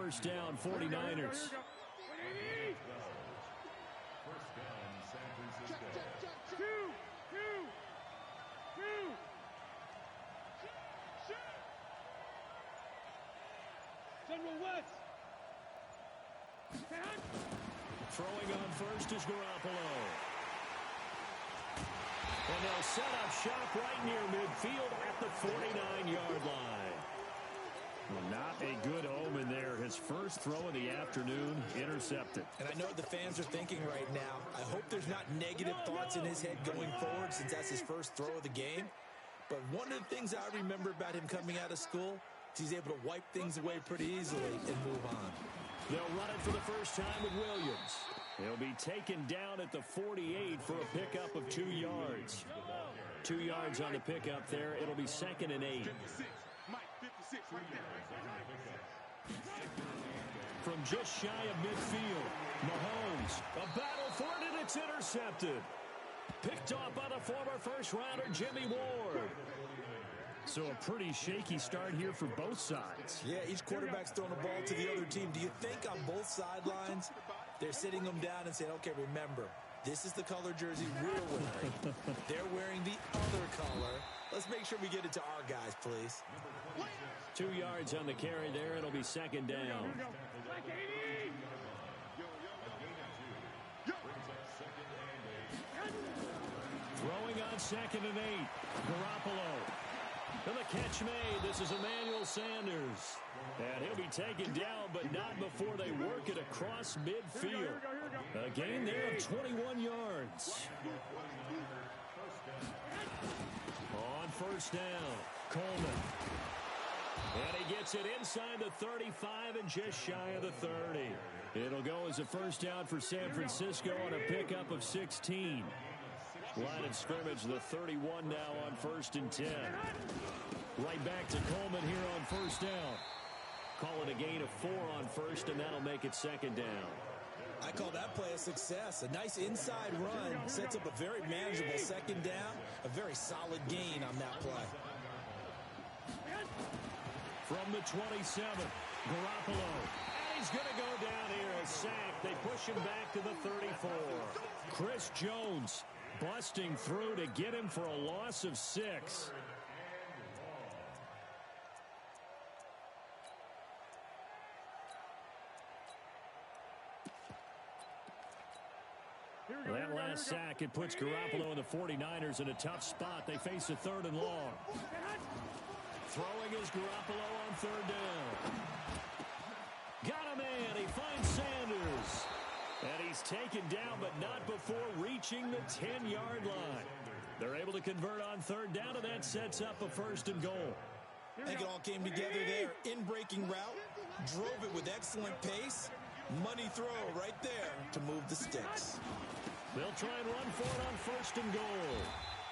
first down, 49ers. First down, San Francisco. Two. General West. Throwing on first is Garoppolo. And they'll set up shop right near midfield at the 49-yard line. Well, not a good omen there. His first throw of the afternoon intercepted. And I know what the fans are thinking right now. I hope there's not negative thoughts in his head going forward since that's his first throw of the game. But one of the things I remember about him coming out of school is he's able to wipe things away pretty easily and move on. They'll run it for the first time with Williams. He'll be taken down at the 48 for a pickup of 2 yards. 2 yards on the pickup there. It'll be 2nd and 8. 56. Mike, 56 right there. From just shy of midfield, Mahomes, a battle for it, and it's intercepted. Picked off by the former first-rounder Jimmy Ward. So a pretty shaky start here for both sides. Yeah, each quarterback's throwing the ball to the other team. Do you think on both sidelines they're sitting them down and saying, okay, remember, this is the color jersey we're wearing. They're wearing the other color. Let's make sure we get it to our guys, please. 2 yards on the carry there. It'll be 2nd down. Throwing on 2nd and 8. Garoppolo. And the catch made. This is Emmanuel Sanders. And he'll be taken down, but not before they work it across midfield. A gain there of 21 yards. On first down, Coleman. And he gets it inside the 35 and just shy of the 30. It'll go as a first down for San Francisco on a pickup of 16. Line of scrimmage, the 31 now on 1st and 10. Right back to Coleman here on first down. Call it a gain of 4 on first, and that'll make it 2nd down. I call that play a success. A nice inside run sets up a very manageable 2nd down. A very solid gain on that play. From the 27, Garoppolo. And he's going to go down here, a sack. They push him back to the 34. Chris Jones busting through to get him for a loss of 6. That last sack, it puts Garoppolo and the 49ers in a tough spot. They face a 3rd and long. Throwing is Garoppolo on 3rd down. Got a man. He finds Sanders. And he's taken down, but not before reaching the 10-yard line. They're able to convert on 3rd down, and that sets up a 1st and goal. I think it all came together there. In-breaking route, drove it with excellent pace. Money throw right there to move the sticks. They'll try and run for it on 1st and goal.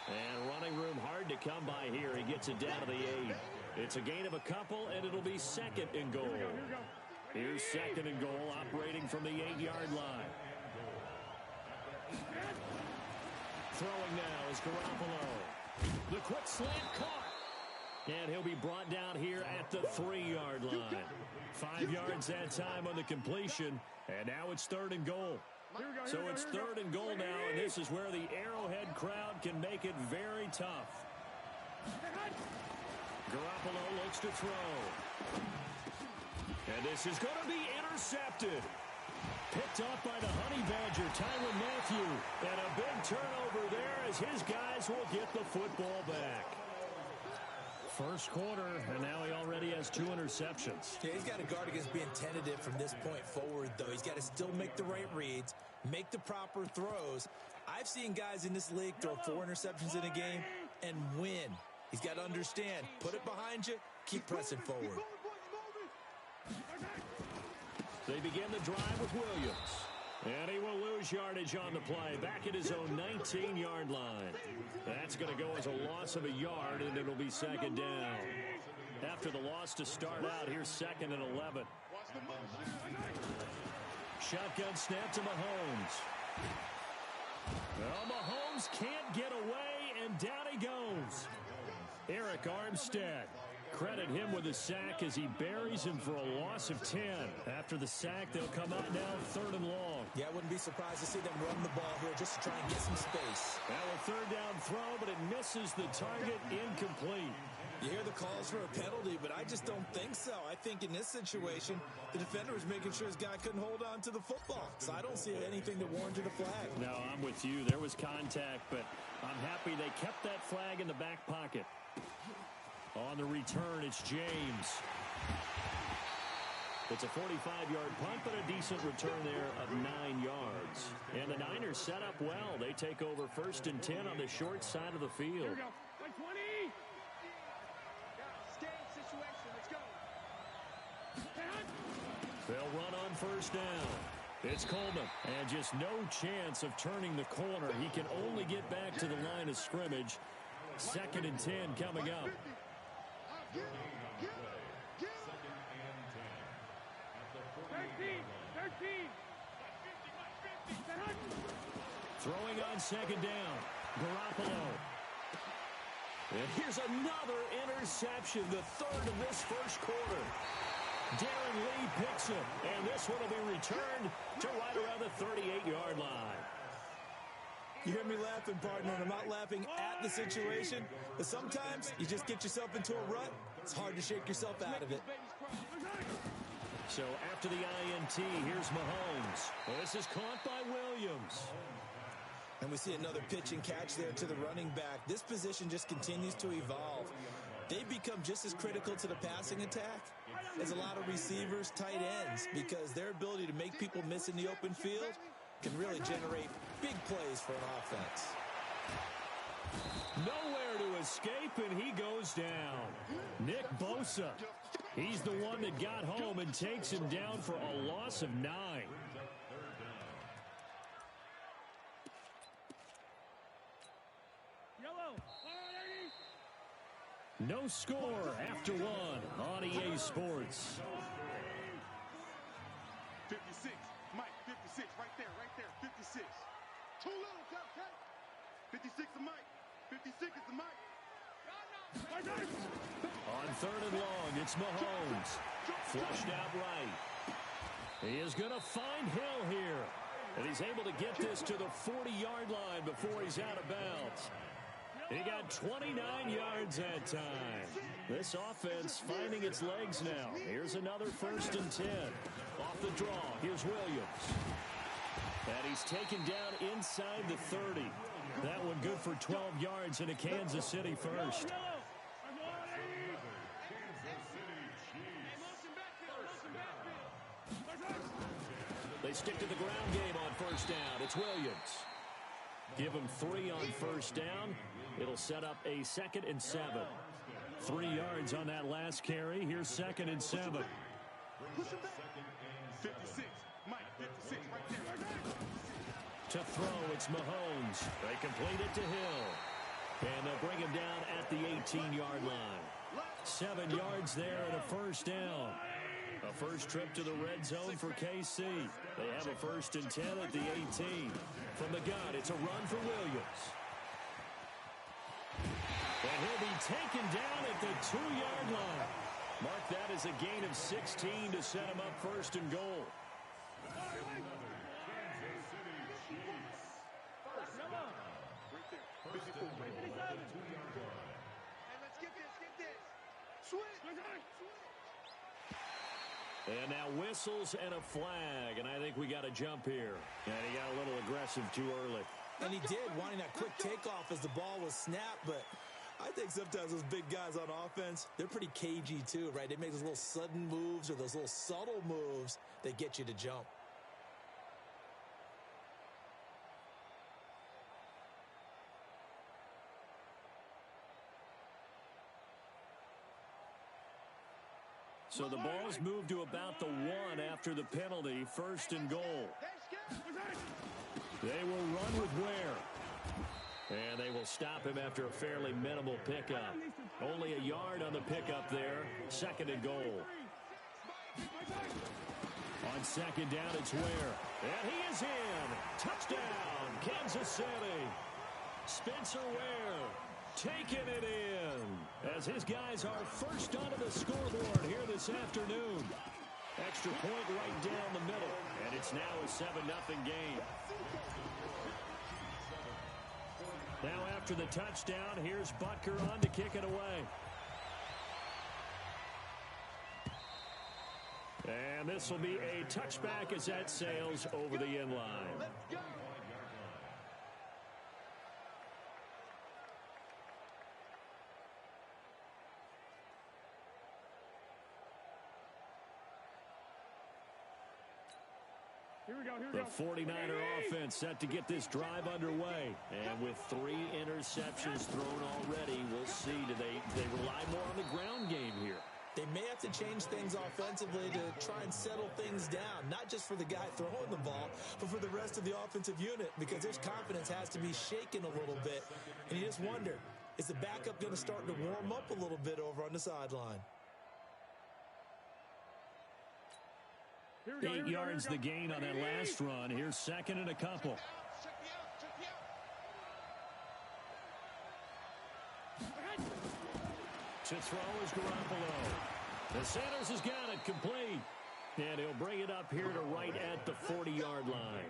And running room hard to come by here. He gets it down to the 8. It's a gain of a couple, and it'll be 2nd and goal. Here's 2nd and goal, operating from the 8-yard line. Throwing now is Garoppolo. The quick slant caught. And he'll be brought down here at the 3-yard line. 5 yards that time on the completion. And now it's 3rd and goal. So it's 3rd and goal now, and this is where the Arrowhead crowd can make it very tough. Garoppolo looks to throw. And this is going to be intercepted. Picked off by the Honey Badger, Tyrann Mathieu. And a big turnover there as his guys will get the football back. First quarter, and now he already has 2 interceptions. Yeah, he's got to guard against being tentative from this point forward, though. He's got to still make the right reads, make the proper throws. I've seen guys in this league throw 4 interceptions in a game and win. He's got to understand, put it behind you, keep pressing forward. They begin the drive with Williams. And he will lose yardage on the play, back at his own 19-yard line. That's going to go as a loss of a yard, and it'll be 2nd down. After the loss to start out, here's 2nd and 11. Shotgun snap to Mahomes. Well, Mahomes can't get away, and down he goes. Eric Armstead credit him with a sack as he buries him for a loss of 10. After the sack, they'll come up now 3rd and long. Yeah, I wouldn't be surprised to see them run the ball here just to try and get some space. Now a 3rd down throw, but it misses the target, incomplete. You hear the calls for a penalty, but I just don't think so. I think in this situation, the defender was making sure his guy couldn't hold on to the football. So I don't see anything that warranted a flag. No, I'm with you. There was contact, but I'm happy they kept that flag in the back pocket. On the return, it's James. It's a 45-yard punt, but a decent return there of 9 yards. And the Niners set up well. They take over 1st and 10 on the short side of the field. Here we go. 20. They'll run on 1st down. It's Coleman. And just no chance of turning the corner. He can only get back to the line of scrimmage. 2nd and 10 coming up. Throwing on 2nd down. Grup1. And here's another interception, the 3rd of this 1st quarter. Darren Lee picks it, and this one will be returned to right around the 38-yard line. You hear me laughing, partner, and I'm not laughing at the situation, but sometimes you just get yourself into a rut. It's hard to shake yourself out of it. So after the INT, here's Mahomes. This is caught by Williams. And we see another pitch and catch there to the running back. This position just continues to evolve. They become just as critical to the passing attack as a lot of receivers, tight ends, because their ability to make people miss in the open field can really generate big plays for an offense. Nowhere to escape, and he goes down. Nick Bosa. He's the one that got home and takes him down for a loss of 9. No score after 1 on EA Sports. 56. Mike, 56. Right there. 56. Too little, Captain. 56 is Mike. 56 is the Mike. On 3rd and long, it's Mahomes. Flushed out right. He is going to find Hill here. And he's able to get this to the 40-yard line before he's out of bounds. He got 29 yards that time. This offense finding its legs now. Here's another 1st and 10. Off the draw, here's Williams. And he's taken down inside the 30. That one good for 12 yards in a Kansas City first. They stick to the ground game on 1st down. It's Williams. Give him 3 on 1st down. It'll set up a 2nd and 7. 3 yards on that last carry. Here's 2nd and 7. 56. Mike, 56 right there. To throw, it's Mahomes. They complete it to Hill. And they'll bring him down at the 18-yard line. 7 yards there and a 1st down. A first trip to the red zone for KC. They have a 1st and 10 at the 18. From the gun, it's a run for Williams. And he'll be taken down at the 2-yard line. Mark, that is a gain of 16 to set him up 1st and goal. And now whistles and a flag, and I think we got a jump here. And he got a little aggressive too early. And he did, wanting that quick takeoff as the ball was snapped, but I think sometimes those big guys on offense, they're pretty cagey too, right? They make those little sudden moves or those little subtle moves that get you to jump. So the ball's moved to about the 1 after the penalty, 1st and goal. They will run with Ware. And they will stop him after a fairly minimal pickup. Only a yard on the pickup there, 2nd and goal. On 2nd down, it's Ware. And he is in. Touchdown, Kansas City. Spencer Ware taking it in as his guys are first onto the scoreboard here this afternoon. Extra point right down the middle, and it's now a 7-0 game. Now after the touchdown, here's Butker on to kick it away. And this will be a touchback as that sails over the end line. The 49er offense set to get this drive underway. And with 3 interceptions thrown already, we'll see. Do they rely more on the ground game here? They may have to change things offensively to try and settle things down, not just for the guy throwing the ball, but for the rest of the offensive unit, because his confidence has to be shaken a little bit. And you just wonder, is the backup going to start to warm up a little bit over on the sideline? 8 yards the gain on that last run. Here's second and a couple. To throw is Grup1. The Sanders has got it complete. And he'll bring it up here to right at the 40-yard line.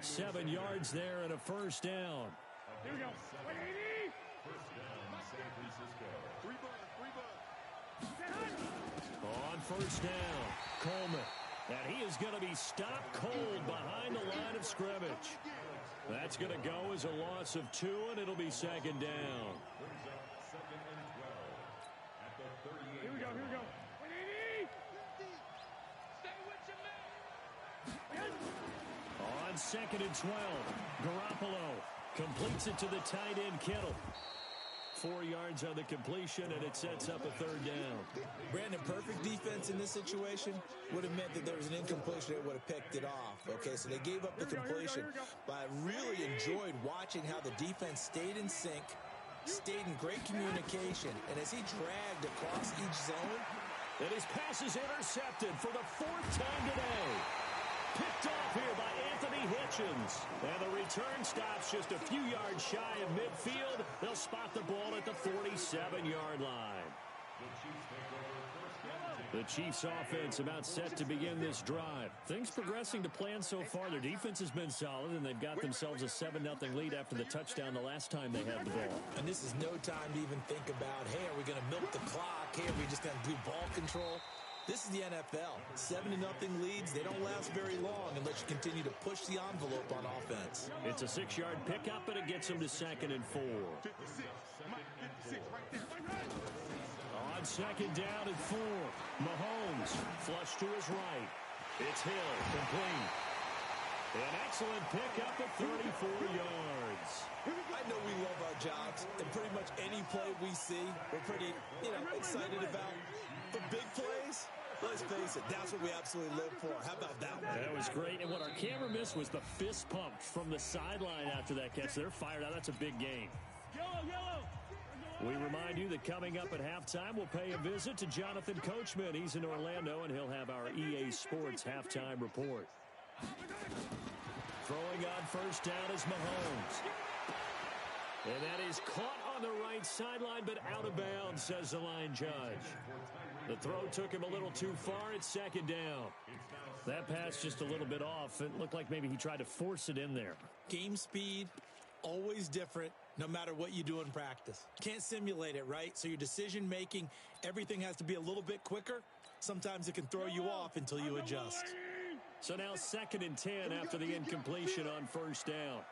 7 yards there and a first down. Here we go. First down, San Francisco. On first down, Coleman. And he is going to be stopped cold behind the line of scrimmage. That's going to go as a loss of 2, and it'll be second down. Brings up second and 12 at the 38. Here we go. Stay with your man. On second and 12, Garoppolo completes it to the tight end, Kittle. 4 yards on the completion, and it sets up a third down. Brandon, perfect defense in this situation would have meant that there was an incompletion that would have picked it off. Okay, so they gave up the completion. But I really enjoyed watching how the defense stayed in sync, stayed in great communication, and as he dragged across each zone. And his pass is intercepted for the 4th time today. Picked off here by Anthony Hitchens. And the return stops just a few yards shy of midfield. They'll spot the ball at the 47-yard line. The Chiefs offense about set to begin this drive. Things progressing to plan so far. Their defense has been solid, and they've got themselves a 7-0 lead after the touchdown the last time they had the ball. And this is no time to even think about, hey, are we going to milk the clock? Hey, are we just going to do ball control? This is the NFL. 7-0 leads. They don't last very long unless you continue to push the envelope on offense. It's a 6-yard pickup, and it gets them to second and 4. 56. Mike, 56 right there. On second down and 4, Mahomes flush to his right. It's Hill, complete. An excellent pickup at 34 yards. I know we love our jobs, and pretty much any play we see, we're pretty, excited about. The big plays, let's face it, that's what we absolutely live for. How about that one? That was great, and what our camera missed was the fist pump from the sideline after that catch. They're fired out. That's a big game. Yellow. We remind you that coming up at halftime, we'll pay a visit to Jonathan Coachman. He's in Orlando, and he'll have our EA Sports halftime report. Throwing on first down is Mahomes. And that is caught on the right sideline, but out of bounds, says the line judge. The throw took him a little too far. It's second down. That pass just a little bit off. It looked like maybe he tried to force it in there. Game speed, always different, no matter what you do in practice. Can't simulate it, right? So your decision-making, everything has to be a little bit quicker. Sometimes it can throw you off until you adjust. So now second and 10 after the incompletion on first down.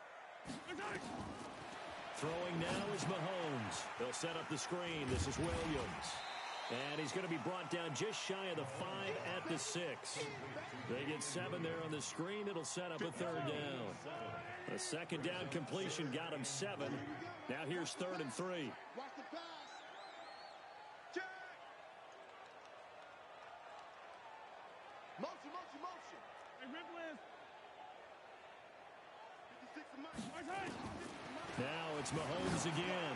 Throwing now is Mahomes. They'll set up the screen. This is Williams. And he's going to be brought down just shy of the 5 at the 6. They get 7 there on the screen. It'll set up a third down. A second down completion got him 7. Now here's third and 3. Watch the pass. Check. Motion. Hey, Ripley. 56 of Mike. Now it's Mahomes again.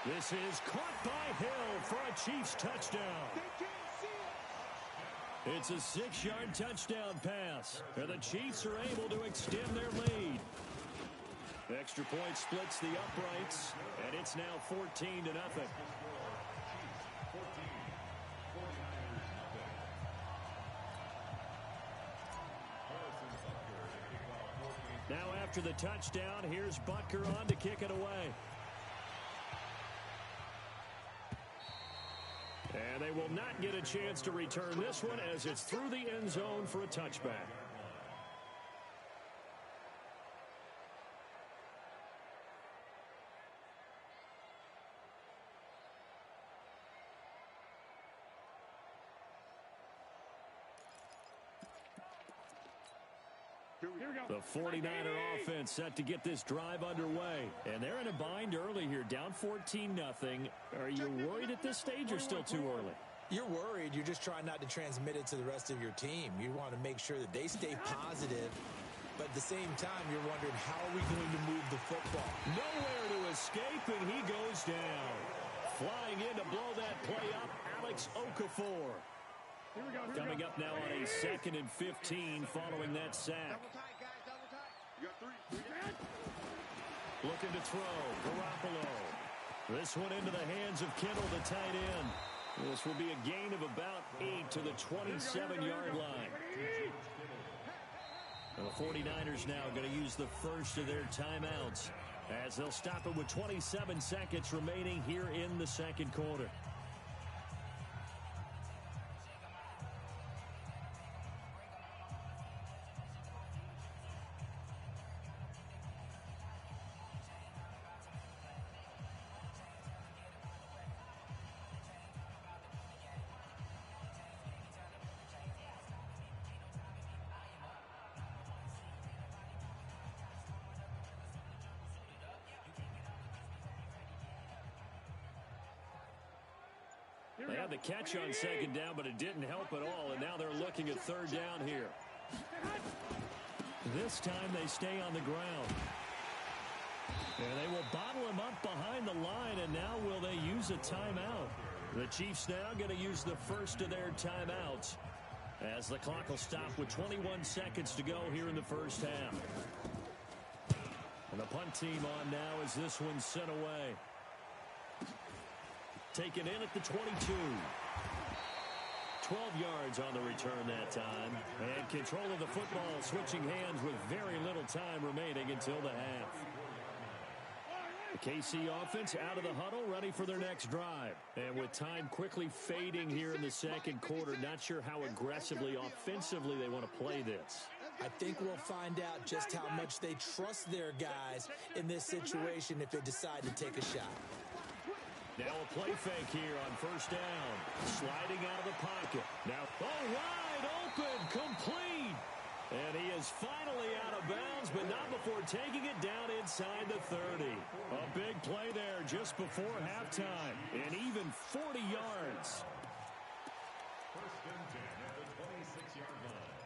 This is caught by Hill for a Chiefs touchdown. They can't see it. It's a 6-yard touchdown pass. And the Chiefs are able to extend their lead. Extra point splits the uprights, and it's now 14-0. Now after the touchdown, here's Butker on to kick it away. And they will not get a chance to return this one as it's through the end zone for a touchback. The 49er offense set to get this drive underway. And they're in a bind early here, down 14-0. Are you worried at this stage or still too early? You're worried. You're just trying not to transmit it to the rest of your team. You want to make sure that they stay positive. But at the same time, you're wondering, how are we going to move the football? Nowhere to escape, and he goes down. Flying in to blow that play up, Alex Okafor. Coming up now on a 2nd and 15 following that sack. Looking to throw, Grup1. This one into the hands of Kittle, the tight end. This will be a gain of about 8 to the 27-yard line. And the 49ers now going to use the first of their timeouts as they'll stop it with 27 seconds remaining here in the second quarter. They had the catch on second down, but it didn't help at all, and now they're looking at third down here. This time they stay on the ground. And they will bottle him up behind the line, and now will they use a timeout? The Chiefs now going to use the first of their timeouts as the clock will stop with 21 seconds to go here in the first half. And the punt team on now as this one's sent away. Taken in at the 22. 12 yards on the return that time. And control of the football switching hands with very little time remaining until the half. The KC offense out of the huddle, ready for their next drive. And with time quickly fading here in the second quarter, not sure how aggressively, offensively they want to play this. I think we'll find out just how much they trust their guys in this situation if they decide to take a shot. Now a play fake here on first down. Sliding out of the pocket. Now, wide open, complete. And he is finally out of bounds, but not before taking it down inside the 30. A big play there just before halftime. And even 40 yards. First and 10 at the 26-yard line.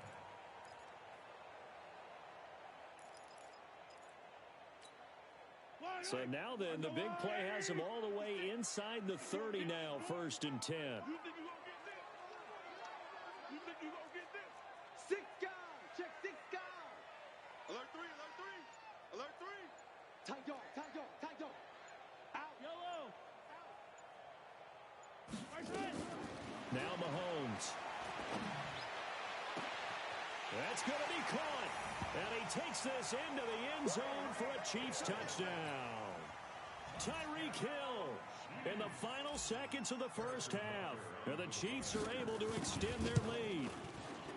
So now then, the big play has him all the way inside the 30 now, first and 10. You think you gonna get this? 6 guys. Check 6 guys. Alert 3, alert 3. Alert 3. Tight yard, tight yard, tight yard. Out. Yellow. Now Mahomes. That's going to be caught. And he takes this into the end zone for a Chiefs touchdown. Tyreek Hill in the final seconds of the first half. And the Chiefs are able to extend their lead.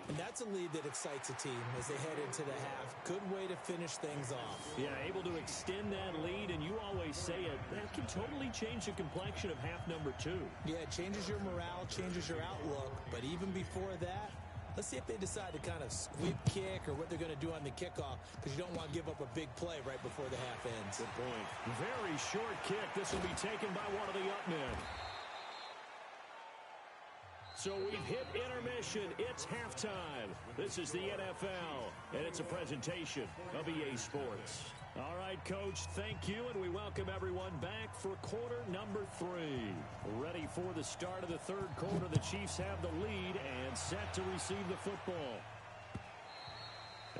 And that's a lead that excites a team as they head into the half. Good way to finish things off. Yeah, able to extend that lead, and you always say it, that can totally change the complexion of half number 2. Yeah, it changes your morale, changes your outlook. But even before that, let's see if they decide to kind of squib kick or what they're going to do on the kickoff, because you don't want to give up a big play right before the half ends. Good point. Very short kick. This will be taken by one of the up men. So we've hit intermission. It's halftime. This is the NFL, and it's a presentation of EA Sports. All right, Coach, thank you, and we welcome everyone back for quarter number 3. Ready for the start of the third quarter. The Chiefs have the lead and set to receive the football.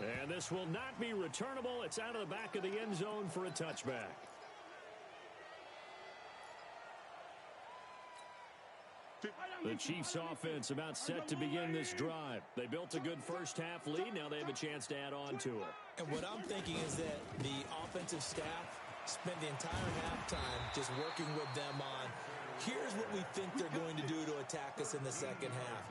And this will not be returnable. It's out of the back of the end zone for a touchback. The Chiefs offense about set to begin this drive. They built a good first half lead. Now they have a chance to add on to it. And what I'm thinking is that the offensive staff spent the entire halftime just working with them on, here's what we think they're going to do to attack us in the second half.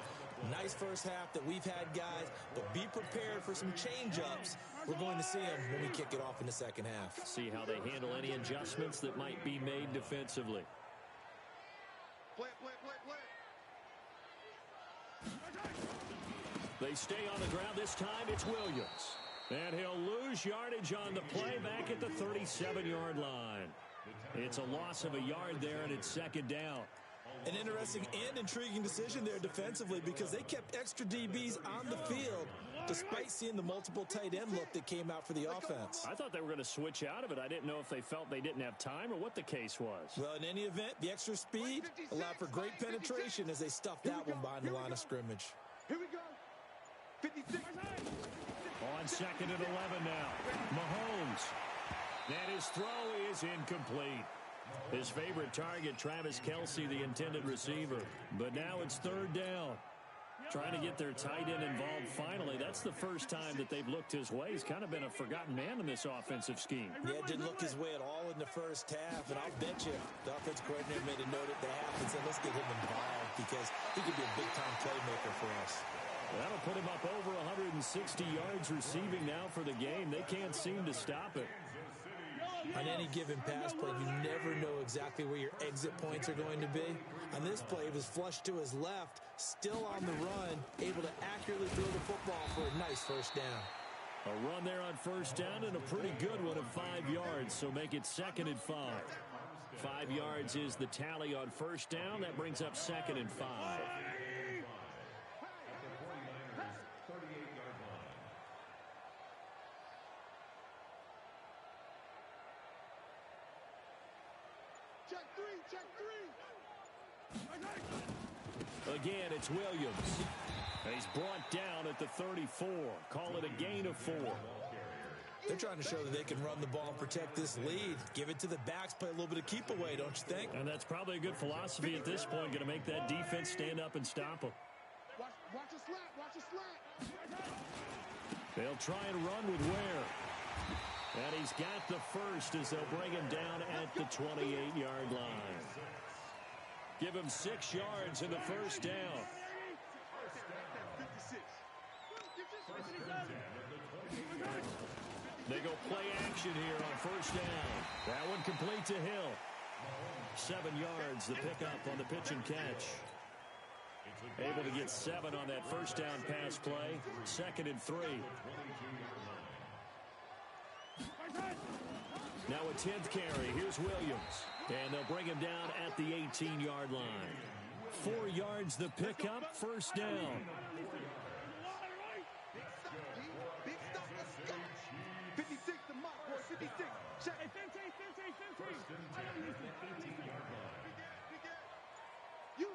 Nice first half that we've had, guys, but be prepared for some change-ups. We're going to see them when we kick it off in the second half. See how they handle any adjustments that might be made defensively. Play, play, play, play. They stay on the ground. This time it's Williams. And he'll lose yardage on the play back at the 37-yard line. It's a loss of a yard there, and it's second down. An interesting and intriguing decision there defensively because they kept extra DBs on the field despite seeing the multiple tight end look that came out for the offense. I thought they were going to switch out of it. I didn't know if they felt they didn't have time or what the case was. Well, in any event, the extra speed allowed for great penetration as they stuffed that one behind the line of scrimmage. Here we go. 56. On second and 11 now. Mahomes. And his throw is incomplete. His favorite target, Travis Kelce, the intended receiver. But now it's third down. Trying to get their tight end involved finally. That's the first time that they've looked his way. He's kind of been a forgotten man in this offensive scheme. Yeah, didn't look his way at all in the first half. And I'll bet you the offense coordinator made a note at the half and said, let's get him involved because he could be a big-time playmaker for us. That'll put him up over 160 yards receiving now for the game. They can't seem to stop it. On any given pass play, you never know exactly where your exit points are going to be. On this play, it was flushed to his left, still on the run, able to accurately throw the football for a nice first down. A run there on first down and a pretty good one of 5 yards, so make it second and 5. 5 yards is the tally on first down. That brings up second and 5. Check three, check three. Again, it's Williams. He's brought down at the 34. Call it a gain of 4. They're trying to show that they can run the ball and protect this lead. Give it to the backs, play a little bit of keep away, don't you think? And that's probably a good philosophy at this point. Going to make that defense stand up and stop them. Watch a slat, watch a slat. They'll try and run with Ware. And he's got the first as they'll bring him down at the 28-yard line. Give him 6 yards in the first down. 56. They go play action here on first down. That one complete to Hill. 7 yards, the pickup on the pitch and catch. Able to get 7 on that first down pass play. Second and 3. Now a 10th carry. Here's Williams. And they'll bring him down at the 18-yard line. 4 yards the pickup. First down. Big stop, let's go. 56 to Marc, 56. Check. Hey, 15. I don't use it. You.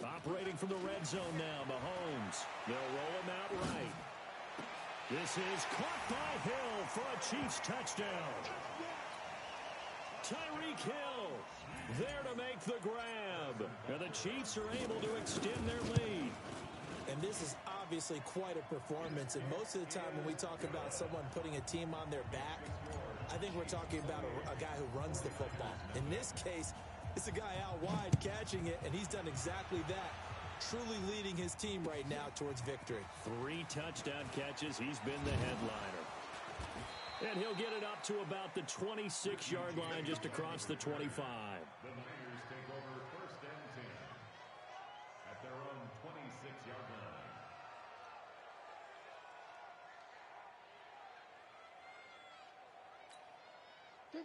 Operating from the red zone now. Mahomes. They'll roll him out right. This is caught by Hill for a Chiefs touchdown. Tyreek Hill there to make the grab. And the Chiefs are able to extend their lead. And this is obviously quite a performance. And most of the time when we talk about someone putting a team on their back, I think we're talking about a guy who runs the football. In this case, it's a guy out wide catching it, and he's done exactly that. Truly leading his team right now towards victory. 3 touchdown catches. He's been the headliner. And he'll get it up to about the 26-yard line just across the 25. The Niners take over first and 10 at their own 26-yard line.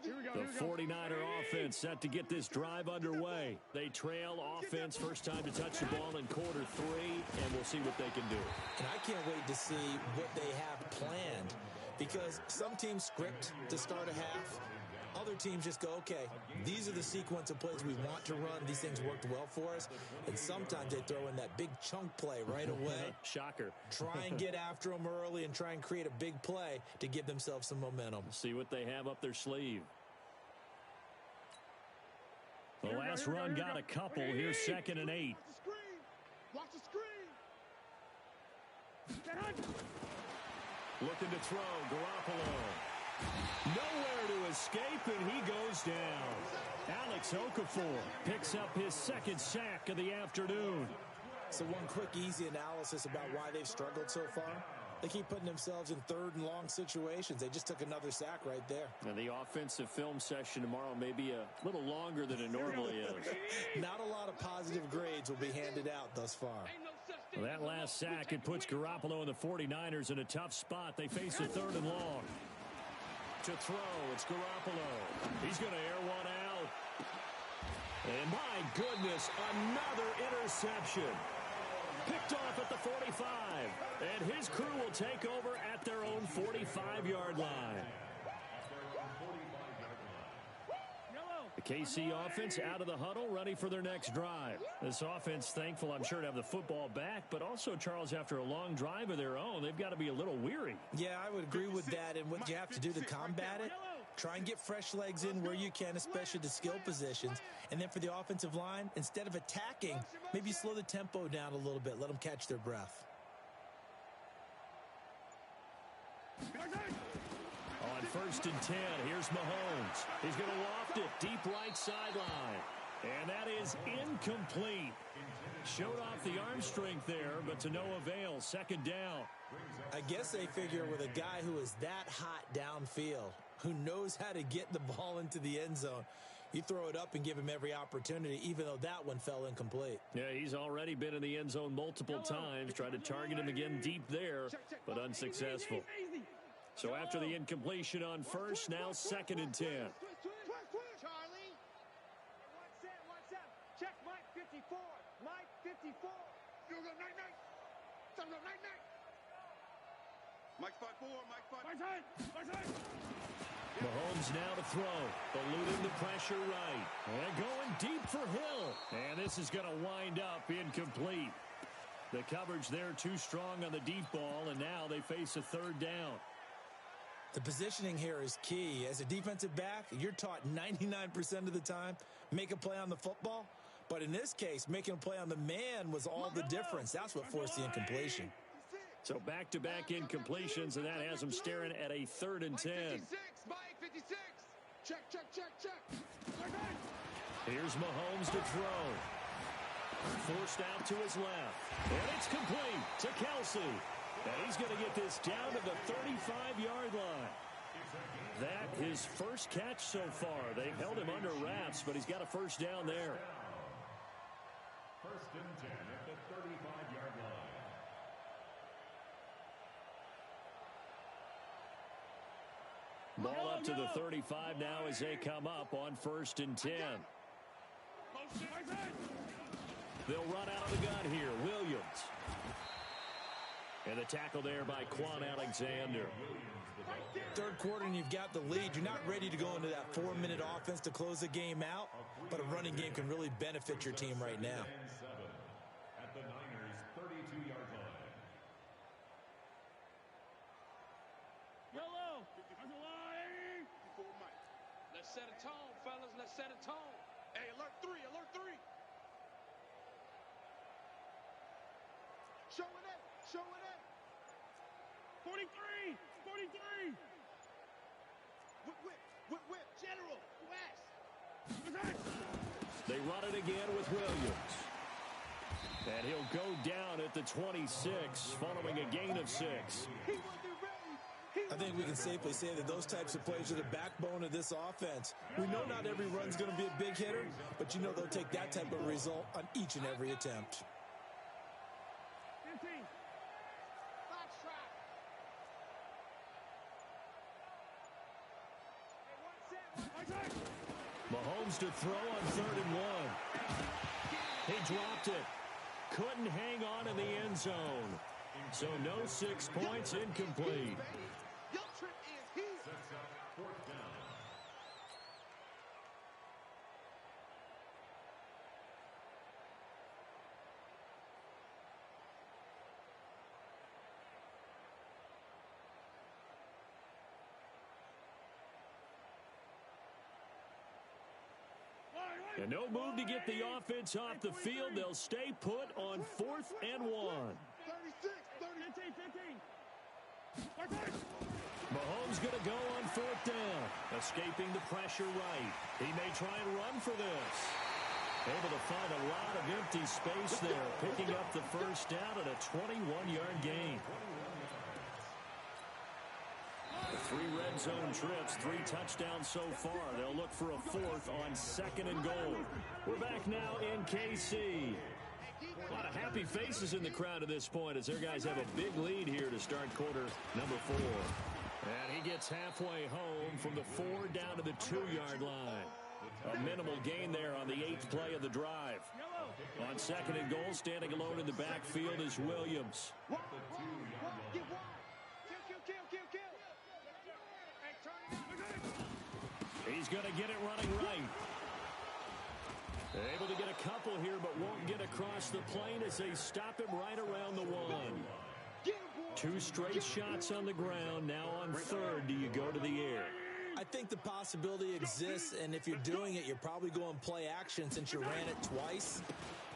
The 49er offense set to get this drive underway. They trail offense first time to touch the ball in quarter 3, and we'll see what they can do. And I can't wait to see what they have planned, because some teams script to start a half. Other teams just go, okay, these are the sequence of plays we want to run. These things worked well for us. And sometimes they throw in that big chunk play right away. Shocker. Try and get after them early and try and create a big play to give themselves some momentum. See what they have up their sleeve. The last run got a couple. Here's 2nd and 8. Watch the screen. Looking to throw. Garoppolo. Nowhere to escape, and he goes down. Alex Okafor picks up his 2nd sack of the afternoon. So one quick, easy analysis about why they've struggled so far. They keep putting themselves in 3rd and long situations. They just took another sack right there. And the offensive film session tomorrow may be a little longer than it normally is. Not a lot of positive grades will be handed out thus far. Well, that last sack, it puts Garoppolo and the 49ers in a tough spot. They face a 3rd and long. To throw, it's Garoppolo. He's going to air one out. And my goodness, another interception. Picked off at the 45. And his crew will take over at their own 45-yard line. The KC offense out of the huddle, ready for their next drive. This offense thankful, I'm sure, to have the football back, but also, Charles, after a long drive of their own, they've got to be a little weary. Yeah, I would agree with that. And what you have to do to combat it, try and get fresh legs in where you can, especially to skill positions. And then for the offensive line, instead of attacking, maybe slow the tempo down a little bit. Let them catch their breath. On 1st and 10, here's Mahomes. He's going to loft it deep right sideline. And that is incomplete. Showed off the arm strength there, but to no avail. 2nd down. I guess they figure with a guy who is that hot downfield, who knows how to get the ball into the end zone, you throw it up and give him every opportunity, even though that one fell incomplete. Yeah, he's already been in the end zone multiple times. Tried to target him again deep there, but unsuccessful. So after the incompletion on 1st, now 2nd and 10. Charlie. Watch out. Check Mike 54. Mike 54. You go night. Time to go night. Mike 5-4. Mike 5. Mahomes now to throw. Eluding the pressure right. And going deep for Hill. And this is going to wind up incomplete. The coverage there too strong on the deep ball, and now they face a 3rd down. The positioning here is key. As a defensive back, you're taught 99% of the time, make a play on the football. But in this case, making a play on the man was all the difference. That's what forced the incompletion. So back-to-back incompletions, and that has them staring at a 3rd and 10. Mike 56. Check. Here's Mahomes to throw. Forced out to his left. And it's complete to Kelsey. And he's going to get this down to the 35-yard line. That his first catch so far. They've held him under wraps, but he's got a 1st down there. 1st and 10 at the 35-yard line. Ball up to the 35 now as they come up on 1st and 10. They'll run out of the gun here. Williams. And the tackle there by Quan Alexander. 3rd quarter and you've got the lead. You're not ready to go into that 4-minute offense to close the game out, but a running game can really benefit your team right now. At the Niners' 32-yard line. Yellow. On the line. Let's set a tone, fellas. Let's set a tone. Hey, alert 3. Show it in. 43. Whip. General. West. They run it again with Williams. And he'll go down at the 26 following a gain of 6. I think we can safely say that those types of plays are the backbone of this offense. We know not every run's going to be a big hitter, but you know they'll take that type of result on each and every attempt. 15. Mahomes to throw on 3rd and 1. He dropped it. Couldn't hang on in the end zone. So no 6 points, incomplete. And no move to get the offense off the field. They'll stay put on 4th and 1. 15. Mahomes going to go on 4th down. Escaping the pressure right. He may try and run for this. Able to find a lot of empty space there. Picking up the first down at a 21-yard gain. 3 red zone trips, 3 touchdowns so far. They'll look for a 4th on 2nd and goal. We're back now in KC. A lot of happy faces in the crowd at this point as their guys have a big lead here to start quarter number 4. And he gets halfway home from the 4 down to the 2-yard line. A minimal gain there on the 8th play of the drive. On 2nd and goal, standing alone in the backfield is Williams. He's going to get it running right. Able to get a couple here, but won't get across the plane as they stop him right around the 1. 2 straight shots on the ground. Now on 3rd, do you go to the air? I think the possibility exists, and if you're doing it, you're probably going play action since you ran it twice.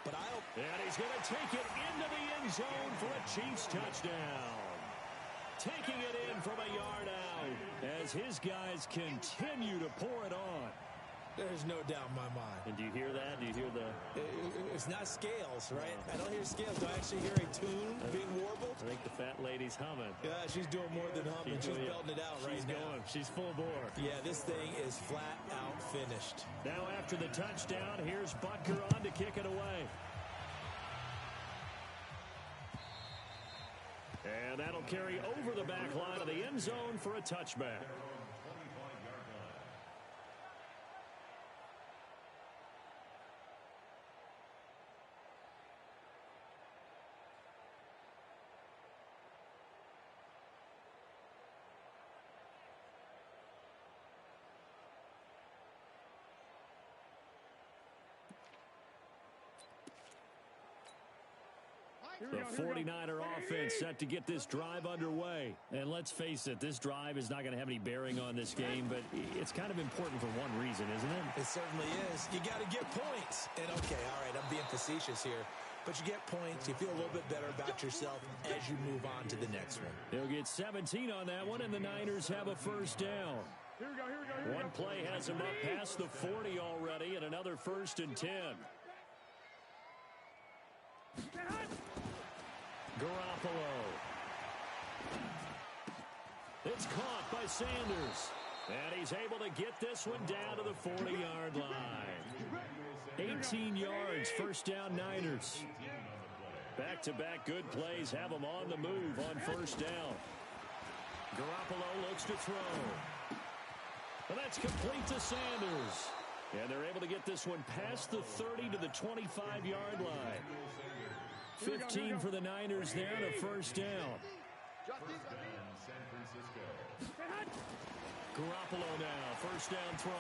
But And he's going to take it into the end zone for a Chiefs touchdown. Taking it in from a yard out as his guys continue to pour it on. There's no doubt in my mind. And do you hear that? Do you hear the... It's not scales, right? I don't hear scales. Do I actually hear a tune being warbled? I think the fat lady's humming. Yeah, she's doing more than humming. She's belting it out right now. She's full bore. Yeah, this thing is flat out finished. Now after the touchdown, here's Butker on to kick it away. And that'll carry over the back line of the end zone for a touchback. The 49er offense set to get this drive underway. And let's face it, this drive is not going to have any bearing on this game, but it's kind of important for one reason, isn't it? It certainly is. You got to get points. And okay, all right, I'm being facetious here. But you get points, you feel a little bit better about yourself as you move on to the next one. They'll get 17 on that one, and the Niners have a first down. Here we go. One play has them up past the 40 already, and another 1st and 10. Garoppolo. It's caught by Sanders. And he's able to get this one down to the 40-yard line. 18 yards, first down Niners. Back-to-back good plays have them on the move on first down. Garoppolo looks to throw. And that's complete to Sanders. And they're able to get this one past the 30 to the 25-yard line. 15 for the Niners there and a first down. Garoppolo now, first down throw.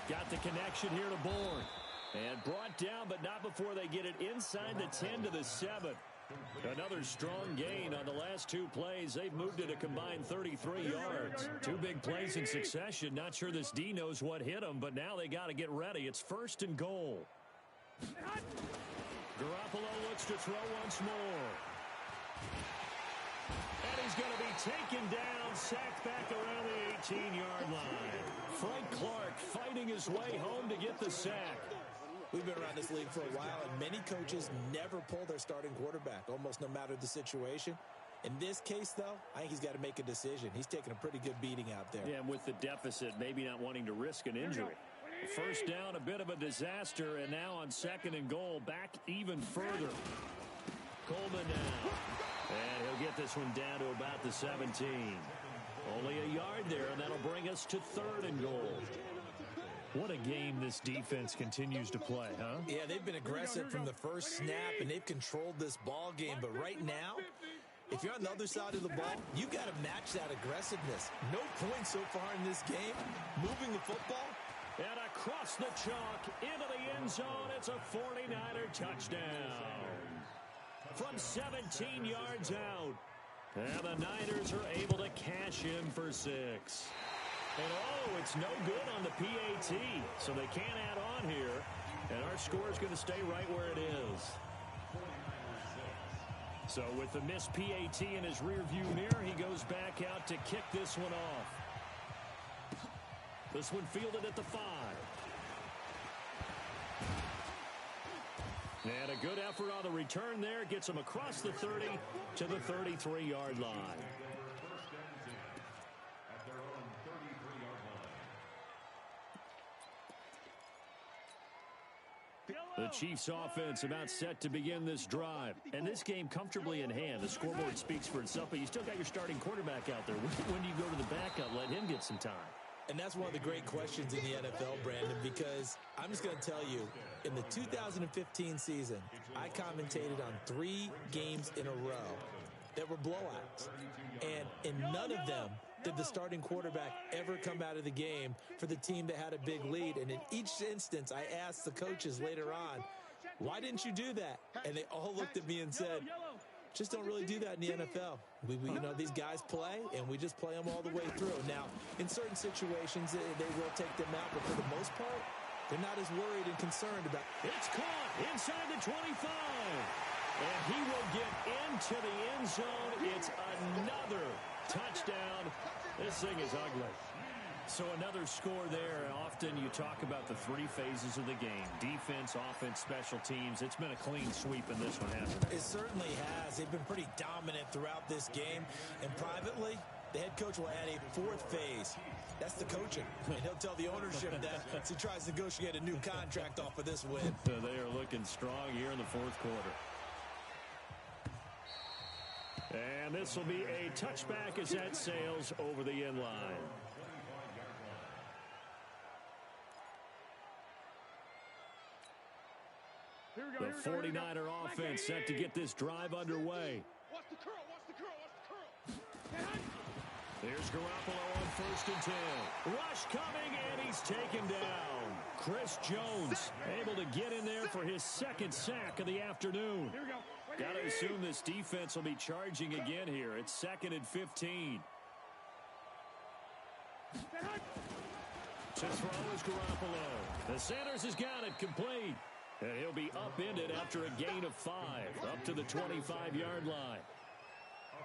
Got the connection here to Bourne. And brought down, but not before they get it inside the 10 to the 7. Another strong gain on the last 2 plays. They've moved it a combined 33 yards. 2 big plays in succession. Not sure this D knows what hit them, but now they got to get ready. It's 1st and goal. Garoppolo looks to throw once more. And he's going to be taken down, sacked back around the 18-yard line. Frank Clark fighting his way home to get the sack. We've been around this league for a while, and many coaches never pull their starting quarterback, almost no matter the situation. In this case, though, I think he's got to make a decision. He's taking a pretty good beating out there. Yeah, and with the deficit, maybe not wanting to risk an injury. First down, a bit of a disaster, and now on 2nd and goal, back even further. Coleman now. And he'll get this one down to about the 17. Only a yard there, and that'll bring us to 3rd and goal. What a game this defense continues to play, huh? Yeah, they've been aggressive from the first snap, and they've controlled this ball game. But right now, if you're on the other side of the ball, you got to match that aggressiveness. No points so far in this game. Moving the football. And across the chalk into the end zone, it's a 49er touchdown. From 17 yards out. And the Niners are able to cash in for 6. And oh, it's no good on the PAT, so they can't add on here. And our score is going to stay right where it is. So with the missed PAT in his rearview mirror, he goes back out to kick this one off. This one fielded at the 5. And a good effort on the return there. Gets him across the 30 to the 33-yard line. The Chiefs offense about set to begin this drive. And this game comfortably in hand. The scoreboard speaks for itself, but you still got your starting quarterback out there. When do you go to the backup? Let him get some time. And that's one of the great questions in the NFL, Brandon, because I'm just going to tell you, in the 2015 season, I commentated on 3 games in a row that were blowouts. And in none of them did the starting quarterback ever come out of the game for the team that had a big lead. And in each instance, I asked the coaches later on, why didn't you do that? And they all looked at me and said, just don't really do that in the NFL. We you know, these guys play, and we just play them all the way through. Now, in certain situations, they will take them out, but for the most part, they're not as worried and concerned about. It's caught inside the 25. And he will get into the end zone. It's another touchdown. This thing is ugly. So another score there. Often you talk about the 3 phases of the game. Defense, offense, special teams. It's been a clean sweep in this one, hasn't it? It certainly has. They've been pretty dominant throughout this game. And privately, the head coach will add a 4th phase. That's the coaching. And he'll tell the ownership that as he tries to negotiate a new contract off of this win. They are looking strong here in the 4th quarter. And this will be a touchback as that sails over the end line. The 49er offense set to get this drive underway. Watch the curl, watch the curl, watch the curl. There's Garoppolo on 1st and 10. Rush coming, and he's taken down. Chris Jones able to get in there for his 2nd sack of the afternoon. Here we go. Got to assume this defense will be charging again here. It's 2nd and 15. To throw is Garoppolo. The Sanders has got it complete. And he'll be upended after a gain of 5, up to the 25-yard line.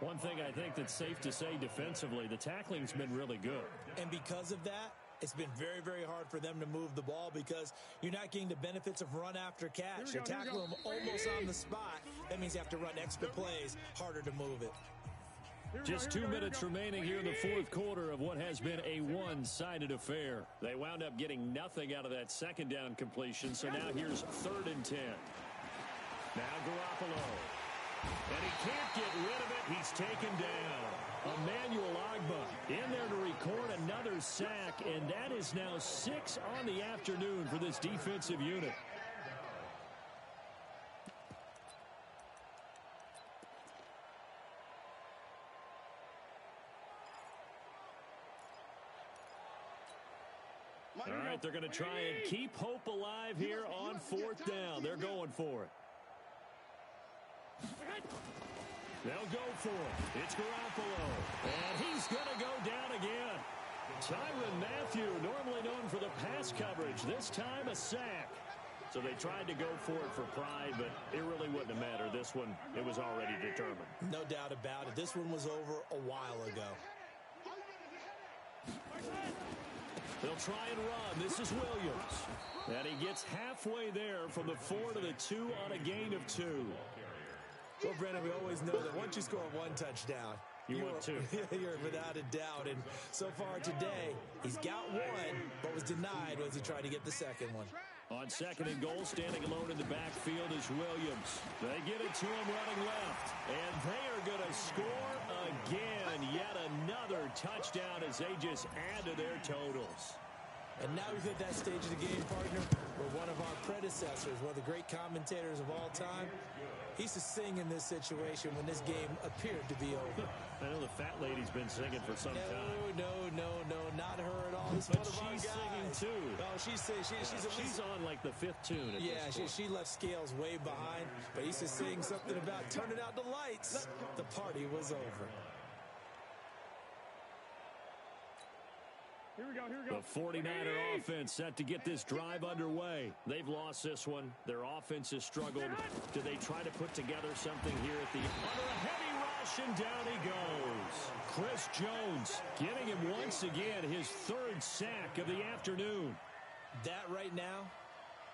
One thing I think that's safe to say defensively, the tackling's been really good. And because of that, it's been very, very hard for them to move the ball because you're not getting the benefits of run after catch. You're tackling them almost on the spot. That means you have to run extra plays, harder to move it. Just 2 minutes remaining here in the 4th quarter of what has been a one-sided affair. They wound up getting nothing out of that 2nd down completion, so now here's 3rd and 10. Now Garoppolo. And he can't get rid of it. He's taken down. Emmanuel Ogbah in there to record another sack, and that is now 6 on the afternoon for this defensive unit. All right, they're going to try and keep hope alive here on 4th down. They're going for it. They'll go for it. It's Garoppolo. And he's going to go down again. Tyrann Mathieu, normally known for the pass coverage, this time a sack. So they tried to go for it for pride, but it really wouldn't have mattered. This one, it was already determined. No doubt about it. This one was over a while ago. They'll try and run. This is Williams. And he gets halfway there from the 4 to the 2 on a gain of 2. Well, Brandon, we always know that once you score 1 touchdown, you want 2. You're without a doubt. And so far today, he's got 1, but was denied as he tried to get the 2nd one. On 2nd and goal, standing alone in the backfield is Williams. They get it to him running left. And they are going to score again. Yet another touchdown as they just add to their totals. And now we've hit that stage of the game, partner, where one of our predecessors, one of the great commentators of all time, he used to sing in this situation when this game appeared to be over. I know the fat lady's been singing for some time. No, not her at all. This But one of our she's guys. singing too. Oh, she's on like the 5th tune. At yeah, this point. she left Scales way behind, but he used to sing something about turning out the lights. The party was over. Here we go, here we go. The 49er offense set to get this drive underway. They've lost this one. Their offense has struggled. Do they try to put together something here at the under a heavy rush, and down he goes. Chris Jones giving him once again his third sack of the afternoon. That right now,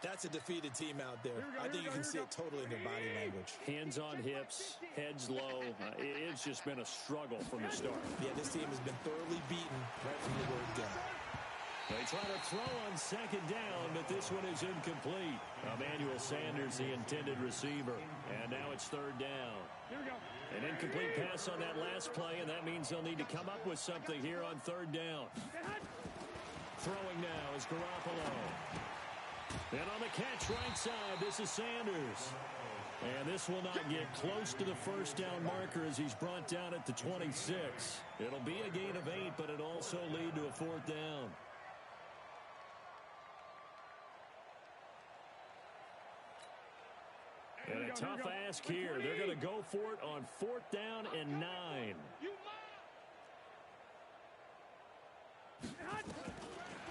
that's a defeated team out there. I think you can see it totally in their body language. Hands on hips, heads low. It's just been a struggle from the start. Yeah, this team has been thoroughly beaten right from the word go. They try to throw on second down, but this one is incomplete. Emmanuel Sanders, the intended receiver. And now it's third down. Here we go. An incomplete pass on that last play, and that means they'll need to come up with something here on third down. Throwing now is Grup1. And on the catch right side, this is Sanders. And this will not get close to the first down marker as he's brought down at the 26. It'll be a gain of 8, but it'll also lead to a fourth down. And a tough ask here. They're going to go for it on fourth down and 9.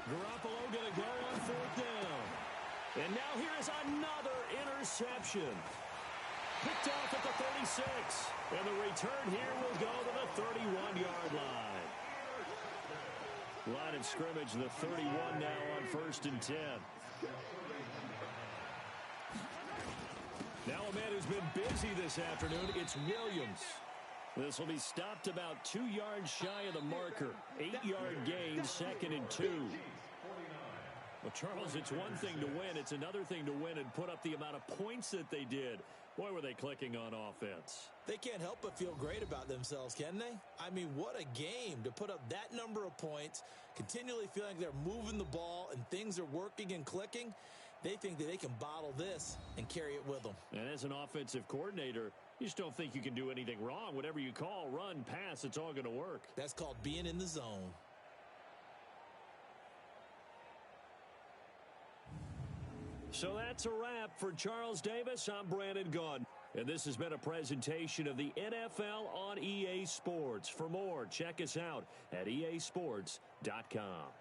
Grup1 going to go on fourth down. And now here is another interception. Picked off at the 36. And the return here will go to the 31-yard line. Line of scrimmage, the 31 now on first and 10. Now a man who's been busy this afternoon, it's Williams. This will be stopped about 2 yards shy of the marker. 8-yard gain, second and 2. Well, Charles, it's one thing to win. It's another thing to win and put up the amount of points that they did. Boy, were they clicking on offense. They can't help but feel great about themselves, can they? I mean, what a game to put up that number of points, continually feeling they're moving the ball and things are working and clicking. They think that they can bottle this and carry it with them. And as an offensive coordinator, you just don't think you can do anything wrong. Whatever you call, run, pass, it's all going to work. That's called being in the zone. So that's a wrap for Charles Davis. I'm Brandon Gaudin. And this has been a presentation of the NFL on EA Sports. For more, check us out at easports.com.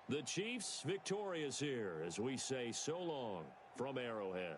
The Chiefs victorious here as we say so long from Arrowhead.